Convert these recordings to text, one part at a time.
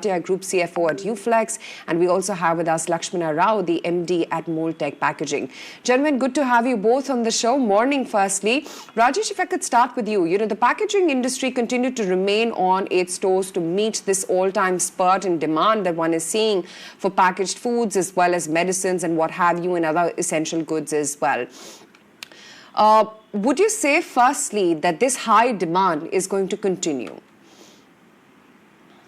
Bhatia, Group CFO at Uflex, and we also have with us Lakshmana Rao, the MD at Moltek Packaging. Gentlemen, good to have you both on the show. Morning, firstly. Rajesh, if I could start with you. The packaging industry continued to remain on its toes to meet this all-time spurt in demand that one is seeing for packaged foods as well as medicines and what have you and other essential goods as well. Would you say, firstly, that this high demand is going to continue?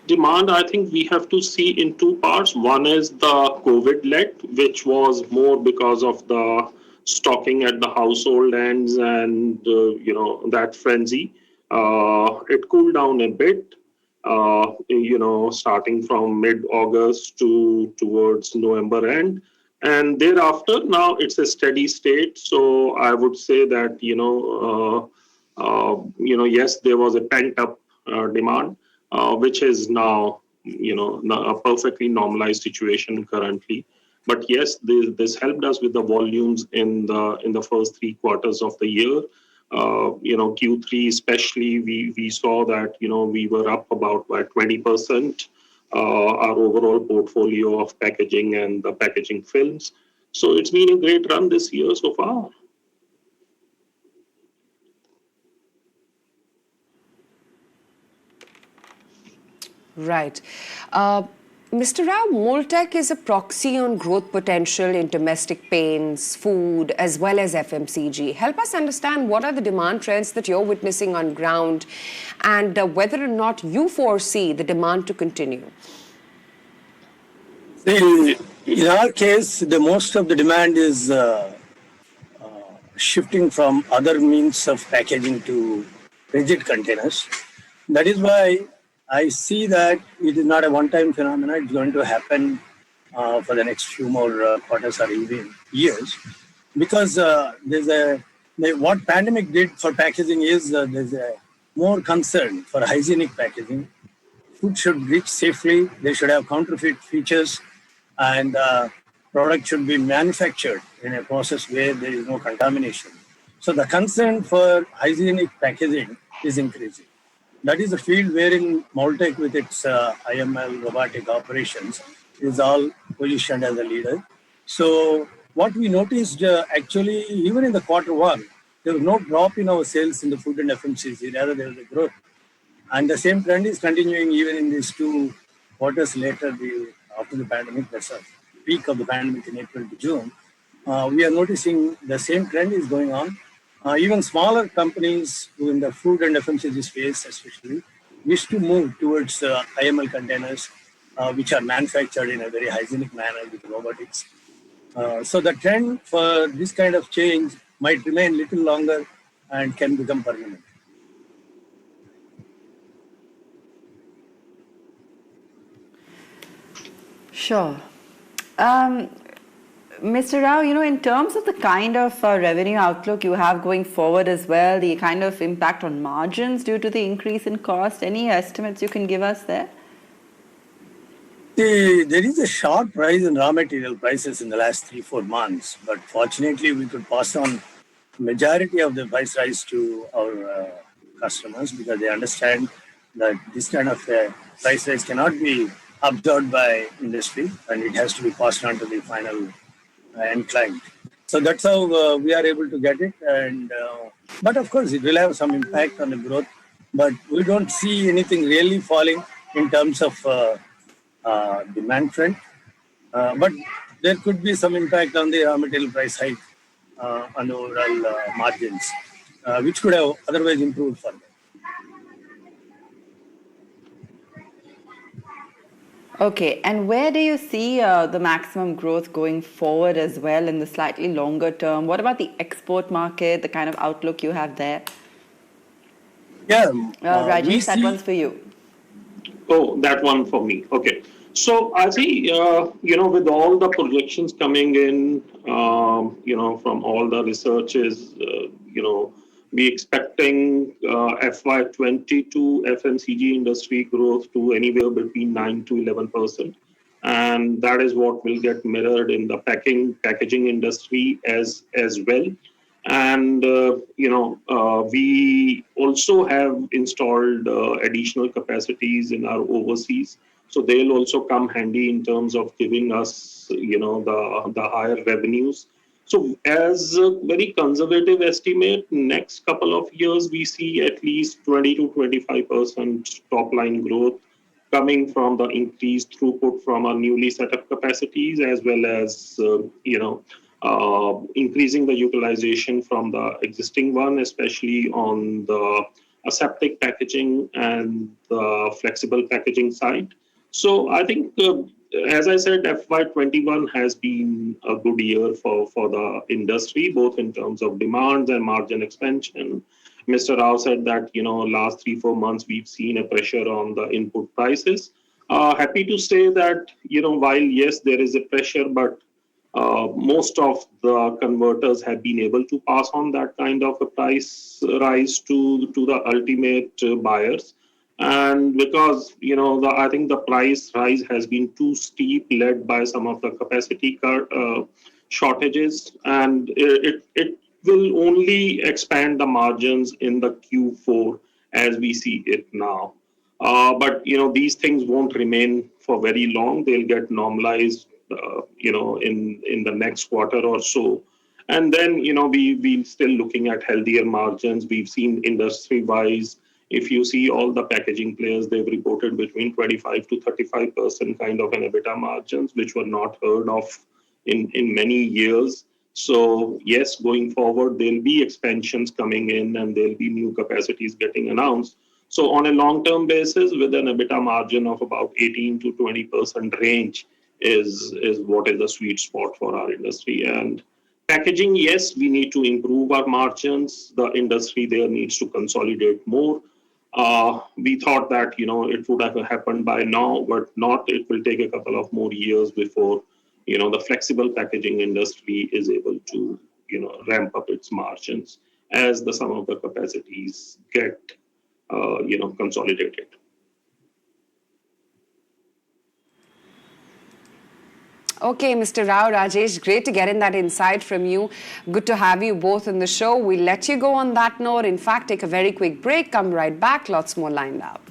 Demand, I think we have to see in two parts. One is the COVID-led, which was more because of the stocking at the household ends and, that frenzy. It cooled down a bit, starting from mid-August towards November end. And thereafter, now it's a steady state. So I would say that, yes, there was a pent-up demand, which is now, a perfectly normalized situation currently. But yes, this helped us with the volumes in the first 3 quarters of the year. Q3 especially, we saw that, we were up about by 20%. Our overall portfolio of packaging and the packaging films. So it's been a great run this year so far. Right. Mr. Rao, Moltek is a proxy on growth potential in domestic paints, food, as well as FMCG. Help us understand what are the demand trends that you're witnessing on ground and whether or not you foresee the demand to continue. In our case, the most of the demand is shifting from other means of packaging to rigid containers. That is why I see that it is not a one-time phenomenon. It's going to happen for the next few more quarters or even years, because what pandemic did for packaging is there's a more concern for hygienic packaging. Food should reach safely. They should have counterfeit features, and product should be manufactured in a process where there is no contamination. So the concern for hygienic packaging is increasing. That is a field wherein Moltek, with its IML robotic operations, is all positioned as a leader. So what we noticed actually, even in the Q1, there was no drop in our sales in the food and FMCG, rather there was a growth. And the same trend is continuing even in these 2 quarters later, after the pandemic, that's a peak of the pandemic in April to June. We are noticing the same trend is going on. Even smaller companies in the food and FMCG space especially wish to move towards IML containers, which are manufactured in a very hygienic manner with robotics. So the trend for this kind of change might remain a little longer and can become permanent. Sure. Mr. Rao, in terms of the kind of revenue outlook you have going forward as well, the kind of impact on margins due to the increase in cost, any estimates you can give us there? There is a sharp rise in raw material prices in the last 3-4 months, but fortunately we could pass on majority of the price rise to our customers, because they understand that this kind of price rise cannot be absorbed by industry and it has to be passed on to the final end client. So that's how we are able to get it. And but of course, it will have some impact on the growth. But we don't see anything really falling in terms of demand trend. But there could be some impact on the raw material price hike on the overall margins, which could have otherwise improved further. Okay, and where do you see the maximum growth going forward as well in the slightly longer term? What about the export market, the kind of outlook you have there? Yeah, Rajesh, that one's for you. Oh, that one for me. Okay. So I see, with all the projections coming in, from all the researches, we expecting FY22 FMCG industry growth to anywhere between 9 to 11%. And that is what will get mirrored in the packaging industry as well. And, we also have installed additional capacities in our overseas So they'll also come handy in terms of giving us, the higher revenues. So as a very conservative estimate, next couple of years, we see at least 20 to 25% top line growth coming from the increased throughput from our newly set up capacities, as well as, increasing the utilization from the existing one, especially on the aseptic packaging and the flexible packaging side. So I think, as I said, FY21 has been a good year for the industry, both in terms of demands and margin expansion. Mr. Rao said that, last 3-4 months, we've seen a pressure on the input prices. Happy to say that, while yes, there is a pressure, but most of the converters have been able to pass on that kind of a price rise to the ultimate buyers. And because, I think the price rise has been too steep, led by some of the capacity shortages, and it will only expand the margins in the Q4 as we see it now. But these things won't remain for very long. They'll get normalized, in the next quarter or so. And then, we're still looking at healthier margins. We've seen industry-wise, if you see all the packaging players, they've reported between 25 to 35% kind of an EBITDA margins, which were not heard of in many years. So yes, going forward, there'll be expansions coming in and there'll be new capacities getting announced. So on a long-term basis, with an EBITDA margin of about 18 to 20% range is what is the sweet spot for our industry. And packaging, yes, we need to improve our margins. The industry there needs to consolidate more. We thought that, it would have happened by now, but not. It will take a couple of more years before, the flexible packaging industry is able to, ramp up its margins as some of the capacities get, consolidated. Okay, Mr. Rao, Rajesh, great to get in that insight from you. Good to have you both in the show. We'll let you go on that note. In fact, take a very quick break, come right back. Lots more lined up.